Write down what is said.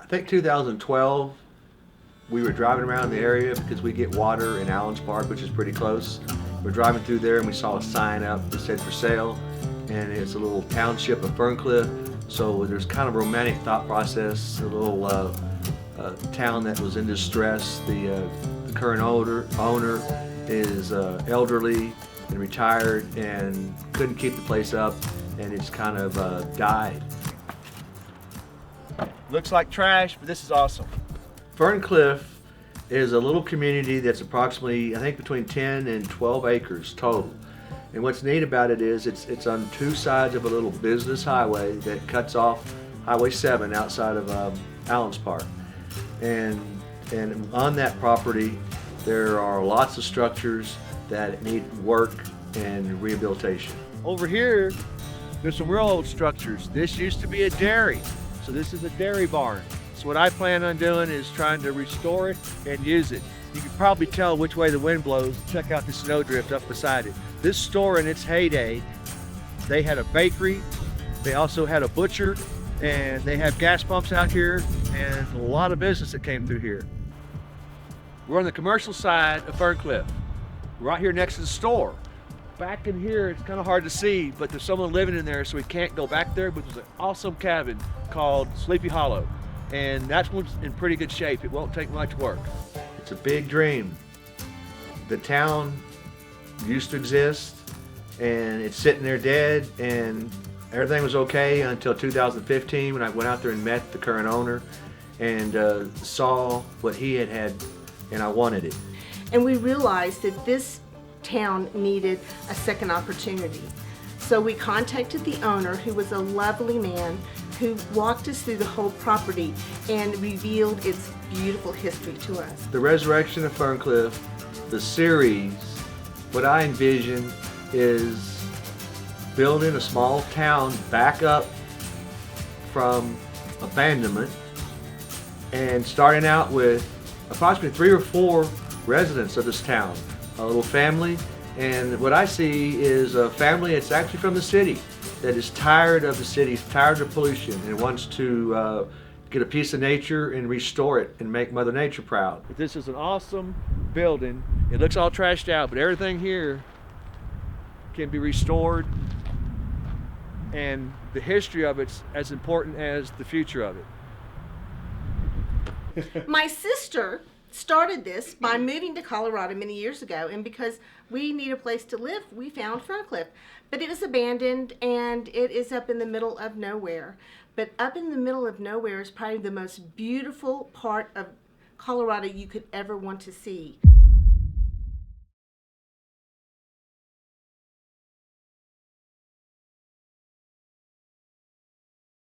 I think 2012, we were driving around the area because we get water in Allen's Park, which is pretty close. We're driving through there and we saw a sign up that said for sale, and it's a little township of Ferncliff. So there's kind of a romantic thought process, a little town that was in distress. The current owner is elderly and retired and couldn't keep the place up, and it's kind of died. Looks like trash, but this is awesome. Ferncliff is a little community that's approximately, I think, between 10 and 12 acres total. And what's neat about it is it's on two sides of a little business highway that cuts off Highway 7 outside of Allen's Park. And on that property, there are lots of structures that need work and rehabilitation. Over here, there's some real old structures. This used to be a dairy, so this is a dairy barn. So what I plan on doing is trying to restore it and use it. You can probably tell which way the wind blows. Check out the snowdrift up beside it. This store in its heyday, they had a bakery, they also had a butcher, and they have gas pumps out here and a lot of business that came through here. We're on the commercial side of Ferncliff, right here next to the store. Back in here, it's kind of hard to see, but there's someone living in there, so we can't go back there, but there's an awesome cabin called Sleepy Hollow, and that one's in pretty good shape. It won't take much work. It's a big dream. The town used to exist, and it's sitting there dead, and everything was okay until 2015 when I went out there and met the current owner and saw what he had, and I wanted it. And we realized that this town needed a second opportunity. So we contacted the owner, who was a lovely man, who walked us through the whole property and revealed its beautiful history to us. The Resurrection of Ferncliff, the series, what I envision is building a small town back up from abandonment and starting out with approximately 3 or 4 residents of this town, a little family. And what I see is a family that's actually from the city that is tired of the city, tired of pollution, and wants to get a piece of nature and restore it and make Mother Nature proud. But this is an awesome building. It looks all trashed out, but everything here can be restored, and the history of it's as important as the future of it. My sister started this by moving to Colorado many years ago, and because we need a place to live, we found Ferncliff. But it was abandoned, and it is up in the middle of nowhere. But up in the middle of nowhere is probably the most beautiful part of Colorado you could ever want to see.